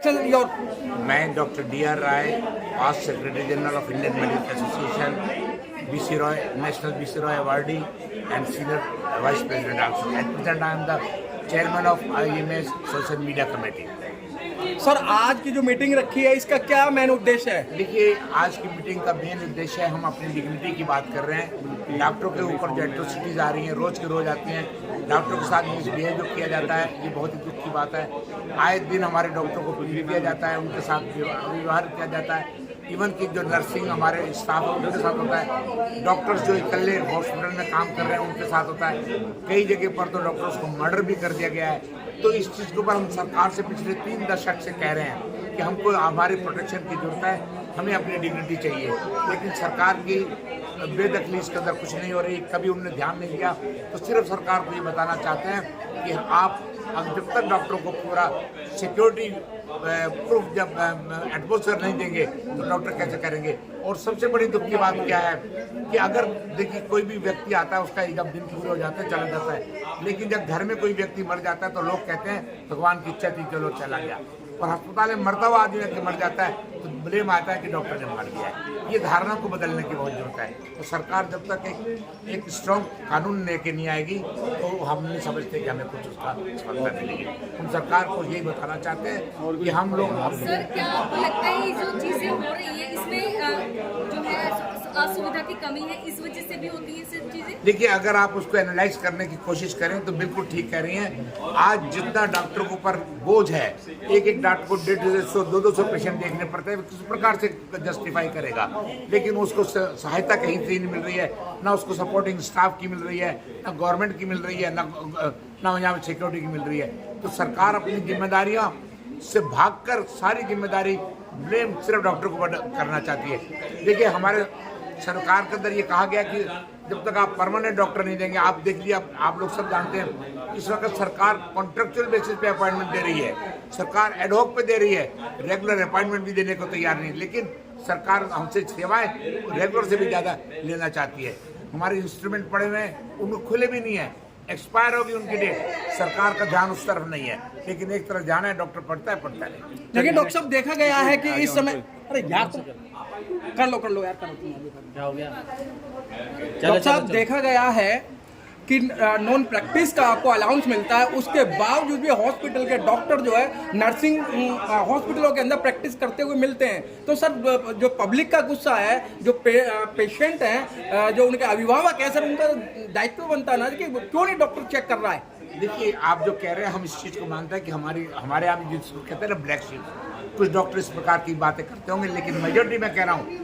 Tell your मैं doctor D R. Rai, past secretary general of Indian medical association, BC Roy, national BC Roy awardee and senior vice president of at present I am the chairman of IMS social media committee. Sir, आज की जो meeting रखी है इसका क्या main उद्देश्य है? देखिए, आज की मीटिंग का मेन उद्देश्य है, हम अपनी डिग्निटी की बात कर रहे हैं। डॉक्टरों के ऊपर जो एट्रोसिटीज आ रही हैं, रोज के रोज आती हैं, डॉक्टरों के साथ मिसबिहेव जो किया जाता है, ये बहुत ही दुख की बात है। आए दिन हमारे डॉक्टरों को पीट दिया जाता है, उनके साथ व्यवहार किया जाता है। इवन कि जो नर्सिंग हमारे स्टाफ है उनके साथ होता है, डॉक्टर्स जो इकल्ले हॉस्पिटल में काम कर रहे हैं उनके साथ होता है। कई जगह पर तो डॉक्टर्स को मर्डर भी कर दिया गया है। तो इस चीज़ के ऊपर हम सरकार से पिछले 3 दशक से कह रहे हैं कि हमको हमारी प्रोटेक्शन की जरूरत है, हमें अपनी डिग्निटी चाहिए। लेकिन सरकार की बेदखली इसके अंदर कुछ नहीं हो रही, कभी उन्होंने ध्यान नहीं दिया। तो सिर्फ सरकार को ये बताना चाहते हैं कि आप अब जब तक डॉक्टरों को पूरा सिक्योरिटी प्रूफ जब एटमॉस्फेयर नहीं देंगे तो डॉक्टर कैसे करेंगे। और सबसे बड़ी दुख की बात क्या है कि अगर देखिए कोई भी व्यक्ति आता है, उसका जब दिन पूरे हो जाते हैं चला जाता है, लेकिन जब घर में कोई व्यक्ति मर जाता है तो लोग कहते हैं भगवान की इच्छा थी, चलो चला गया। और अस्पताल में मरता हुआ आदमी व्यक्ति मर जाता है तो ब्लेम आता है कि डॉक्टर ने मार दिया है। ये धारणा को बदलने की बहुत जरूरत है। तो सरकार जब तक एक स्ट्रॉन्ग कानून लेके नहीं आएगी तो हम नहीं समझते कि हमें कुछ उसका सफलता मिलेगी। हम सरकार को यही बताना चाहते हैं कि हम लोग सर, क्या आपको लगता है ये जो चीजें हो रही है इसमें जो है असुविधा की कमी है, इस वजह से भी होती है सब चीजें? देखिए, अगर आप उसको एनालाइज करने की कोशिश करें तो बिल्कुल ठीक कह रही हैं। आज जितना डॉक्टरों के ऊपर बोझ है, एक डॉक्टर को 150, 200 पेशेंट देखने पड़ते हैं, किस प्रकार से जस्टिफाई करेगा। लेकिन उसको सहायता कहीं से नहीं मिल रही है, ना उसको सपोर्टिंग स्टाफ की मिल रही है, ना गवर्नमेंट की मिल रही है, ना यहाँ सिक्योरिटी की मिल रही है। तो सरकार अपनी जिम्मेदारियाँ से भागकर सारी जिम्मेदारी ब्लेम सिर्फ डॉक्टर को करना चाहती है। देखिए, हमारे सरकार के अंदर ये कहा गया कि जब तक आप परमानेंट डॉक्टर नहीं देंगे, आप देख लीजिए, आप लोग सब जानते हैं इस वक्त सरकार कॉन्ट्रेक्चुअल बेसिस पे अपॉइंटमेंट दे रही है, सरकार एडहॉक पे दे रही है, रेगुलर अपॉइंटमेंट भी देने को तैयार नहीं। लेकिन सरकार हमसे सेवाएं रेगुलर से भी ज़्यादा लेना चाहती है। हमारे इंस्ट्रूमेंट पड़े हुए हैं, उनको खुले भी नहीं है, एक्सपायर होगी उनकी डेट। सरकार का ध्यान उस तरफ नहीं है, लेकिन एक तरफ जाना है, डॉक्टर पढ़ता है नहीं। लेकिन डॉक्टर साहब, देखा गया है कि इस समय अरे यार कर लो यार, क्या हो गया। डॉक्टर साहब, देखा गया है कि नॉन प्रैक्टिस का आपको अलाउंस मिलता है, उसके बावजूद भी हॉस्पिटल के डॉक्टर जो है नर्सिंग हॉस्पिटलों के अंदर प्रैक्टिस करते हुए मिलते हैं। तो सर, जो पब्लिक का गुस्सा है, जो पेशेंट हैं, जो उनके अभिभावक हैं, सर उनका दायित्व बनता है ना कि क्यों नहीं डॉक्टर चेक कर रहा है। देखिए, आप जो कह रहे हैं हम इस चीज़ को मानते हैं कि हमारे यहाँ जिसको कहते हैं ना ब्लैक शीप, कुछ डॉक्टर इस प्रकार की बातें करते होंगे, लेकिन मेजॉरिटी में कह रहा हूँ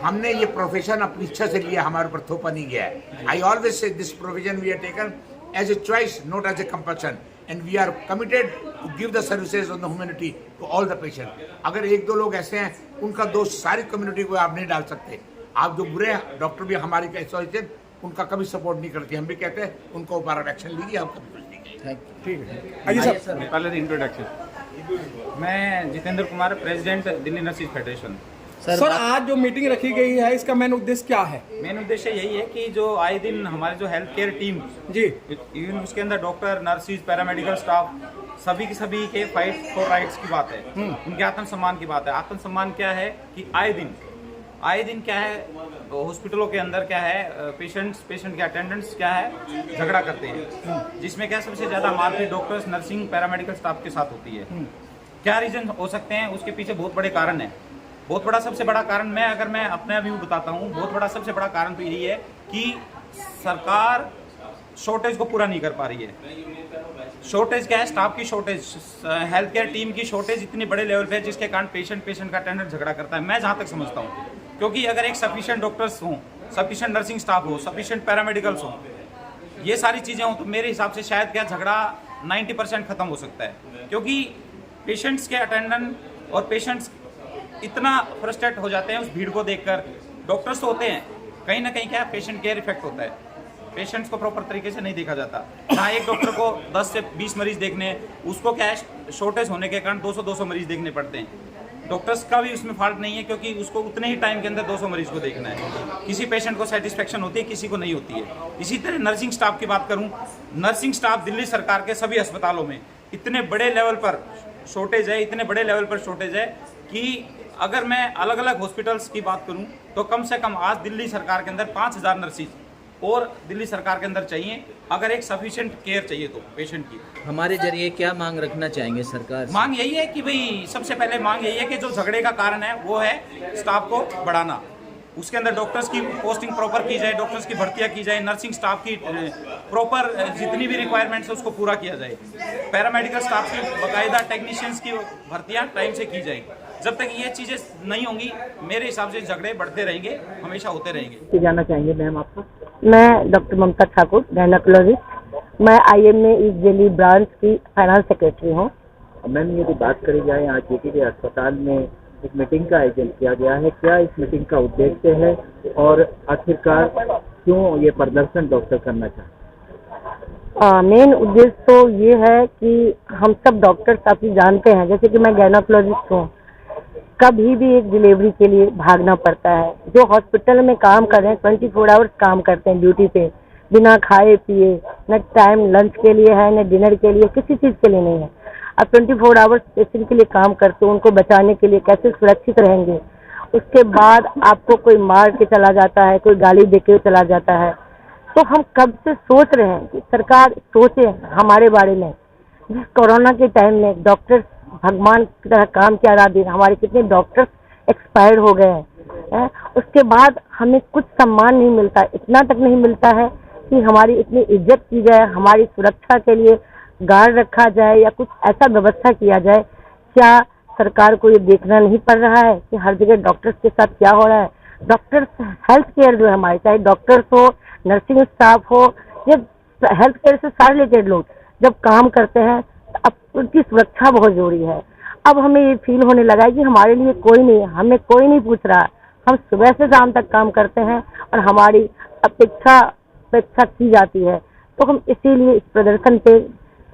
हमने ये प्रोफेशन अपनी इच्छा से लिया, हमारे ऊपर थोपा नहीं गया है। I always say this provision we are taken as a choice, not as a compulsion, and we are committed to give the services on the humanity to all the patient. अगर 1-2 लोग ऐसे हैं, उनका दोष सारी कम्युनिटी को आप नहीं डाल सकते। आप जो बुरे हैं, डॉक्टर भी हमारी एसोसिएशन उनका कभी सपोर्ट नहीं करती। हम भी कहते हैं उनको ऊपर एक्शन लीजिए, हम कभी कुछ नहीं कहते। ठीक है, आइए सर। पहले इंट्रोडक्शन। मैं Jitendra Kumar, president Delhi nursing federation. Sir, आज जो मीटिंग रखी गई है इसका मेन उद्देश्य क्या है? मेन उद्देश्य यही है कि जो आए दिन हमारे जो हेल्थ केयर टीम जी, इवन उसके अंदर डॉक्टर, नर्सिस, पैरामेडिकल स्टाफ सभी के फाइट फॉर राइट्स की बात है, उनके आत्मसम्मान की बात है। आत्मसम्मान क्या है कि आए दिन क्या है, हॉस्पिटलों के अंदर क्या है, पेशेंट के अटेंडेंट्स क्या है, झगड़ा करते हैं, जिसमें क्या सबसे ज्यादा मारपीट डॉक्टर्स, नर्सिंग, पैरामेडिकल स्टाफ के साथ होती है। क्या रीजन हो सकते हैं? उसके पीछे बहुत बड़े कारण है। बहुत बड़ा सबसे बड़ा कारण अगर मैं अपने व्यू बताता हूँ, बहुत बड़ा सबसे बड़ा कारण तो यही है कि सरकार शॉर्टेज को पूरा नहीं कर पा रही है। शॉर्टेज क्या है? स्टाफ की शॉर्टेज, हेल्थ केयर टीम की शॉर्टेज इतने बड़े लेवल पे है जिसके कारण पेशेंट का अटेंडेंट झगड़ा करता है। मैं जहाँ तक समझता हूँ, क्योंकि अगर एक सफिशिएंट डॉक्टर्स हों, सफिशिएंट नर्सिंग स्टाफ हो, सफिशिएंट पैरामेडिकल्स हो, ये सारी चीज़ें हों, तो मेरे हिसाब से शायद क्या झगड़ा 90% खत्म हो सकता है। क्योंकि पेशेंट्स के अटेंडेंट और पेशेंट्स इतना फ्रस्ट्रेट हो जाते हैं उस भीड़ को देखकर। डॉक्टर्स तो होते हैं, कहीं ना कहीं क्या पेशेंट केयर इफेक्ट होता है, पेशेंट्स को प्रॉपर तरीके से नहीं देखा जाता। जहाँ एक डॉक्टर को 10 से 20 मरीज देखने, उसको क्या है शॉर्टेज होने के कारण 200 मरीज देखने पड़ते हैं। डॉक्टर्स का भी उसमें फॉल्ट नहीं है, क्योंकि उसको उतने ही टाइम के अंदर 200 मरीज को देखना है। किसी पेशेंट को सेटिस्फेक्शन होती है, किसी को नहीं होती है। इसी तरह नर्सिंग स्टाफ की बात करूं, नर्सिंग स्टाफ दिल्ली सरकार के सभी अस्पतालों में इतने बड़े लेवल पर शॉर्टेज है, इतने बड़े लेवल पर शॉर्टेज है कि अगर मैं अलग अलग हॉस्पिटल्स की बात करूं तो कम से कम आज दिल्ली सरकार के अंदर 5000 नर्सिस और दिल्ली सरकार के अंदर चाहिए, अगर एक सफिशिएंट केयर चाहिए तो पेशेंट की। हमारे जरिए क्या मांग रखना चाहेंगे सरकार से? मांग यही है कि भाई सबसे पहले मांग यही है कि जो झगड़े का कारण है वो है स्टाफ को बढ़ाना, उसके अंदर डॉक्टर्स की पोस्टिंग प्रॉपर की जाए, डॉक्टर्स की भर्तियां की जाए, नर्सिंग स्टाफ की प्रॉपर जितनी भी रिक्वायरमेंट्स है उसको पूरा किया जाए, पैरामेडिकल स्टाफ की बाकायदा टेक्नीशियंस की भर्तियां टाइम से की जाए। जब तक ये चीज़ें नहीं होंगी मेरे हिसाब से झगड़े बढ़ते रहेंगे, हमेशा होते रहेंगे। जानना चाहेंगे मैम आपको? मैं डॉक्टर ममता ठाकुर, गायनेकोलॉजिस्ट। मैं IMA ईस्ट दिल्ली ब्रांच की फाइनेंस सेक्रेटरी हूँ। मैम यदि बात करी जाए आज JTB अस्पताल में एक मीटिंग का आयोजन किया गया है, क्या इस मीटिंग का उद्देश्य है और आखिरकार क्यों ये प्रदर्शन डॉक्टर करना चाहते हैं? मेन उद्देश्य तो ये है कि हम सब डॉक्टर्स काफ़ी जानते हैं, जैसे कि मैं गायनेकोलॉजिस्ट हूँ, कभी भी एक डिलीवरी के लिए भागना पड़ता है। जो हॉस्पिटल में काम कर रहे हैं 24 आवर्स काम करते हैं ड्यूटी पे, बिना खाए पिए, न टाइम लंच के लिए है न डिनर के लिए, किसी चीज़ के लिए नहीं है। अब 24 आवर्स पेशेंट के लिए काम करते हो, उनको बचाने के लिए कैसे सुरक्षित रहेंगे। उसके बाद आपको कोई मार के चला जाता है, कोई गाली दे के चला जाता है। तो हम कब से सोच रहे हैं कि सरकार सोचे हमारे बारे में। जिस कोरोना के टाइम में डॉक्टर्स भगवान की तरह काम किया रहा दिन, हमारे कितने डॉक्टर्स एक्सपायर हो गए हैं। उसके बाद हमें कुछ सम्मान नहीं मिलता, इतना तक नहीं मिलता है कि हमारी इतनी इज्जत की जाए, हमारी सुरक्षा के लिए गार्ड रखा जाए या कुछ ऐसा व्यवस्था किया जाए। क्या सरकार को ये देखना नहीं पड़ रहा है कि हर जगह डॉक्टर्स के साथ क्या हो रहा है? डॉक्टर्स हेल्थ केयर जो है हमारे, चाहे डॉक्टर्स हो, नर्सिंग स्टाफ हो, ये हेल्थ केयर से सारे रिलेटेड लोग जब काम करते हैं अब उनकी सुरक्षा बहुत जरूरी है। अब हमें ये फील होने लगा है कि हमारे लिए कोई नहीं, हमें कोई नहीं पूछ रहा। हम सुबह से शाम तक काम करते हैं और हमारी अपेक्षा की जाती है। तो हम इसीलिए इस प्रदर्शन पे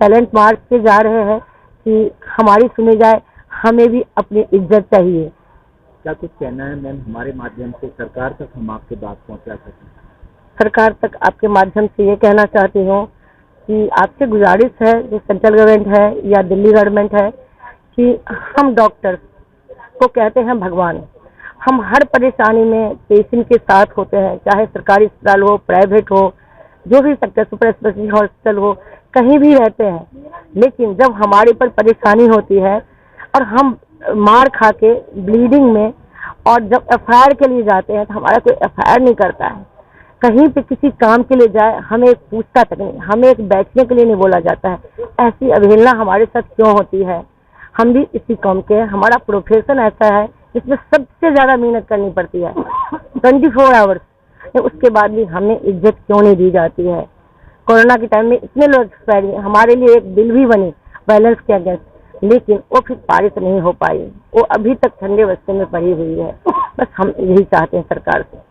टैलेंट मार्च पे जा रहे हैं कि हमारी सुनी जाए, हमें भी अपनी इज्जत चाहिए। क्या कुछ कहना है मैम हमारे माध्यम से सरकार तक हम आपकी बात पहुंचा सकें? सरकार तक आपके माध्यम से ये कहना चाहती हूँ कि आपसे गुजारिश है, जो सेंट्रल गवर्नमेंट है या दिल्ली गवर्नमेंट है, कि हम डॉक्टर्स को कहते हैं भगवान। हम हर परेशानी में पेशेंट के साथ होते हैं, चाहे सरकारी अस्पताल हो, प्राइवेट हो, जो भी सेक्टर, सुपर स्पेशलिटी हॉस्पिटल हो, कहीं भी रहते हैं। लेकिन जब हमारे पर परेशानी होती है और हम मार खा के ब्लीडिंग में और जब FIR के लिए जाते हैं तो हमारा कोई FIR नहीं करता है। कहीं पे किसी काम के लिए जाए हमें एक पूछता तक नहीं, हमें एक बैठने के लिए नहीं बोला जाता है। ऐसी अवहेलना हमारे साथ क्यों होती है? हम भी इसी काम के हैं, हमारा प्रोफेशन ऐसा है इसमें सबसे ज़्यादा मेहनत करनी पड़ती है 24 आवर्स। उसके बाद भी हमें इज्जत क्यों नहीं दी जाती है? कोरोना के टाइम में इतने लोग एक्सपायर हुए, हमारे लिए एक बिल भी बनी वायलेंस के अगेंस्ट, लेकिन वो फिर पारित नहीं हो पाई, वो अभी तक ठंडे बस्ते में पड़ी हुई है। बस हम यही चाहते हैं सरकार से।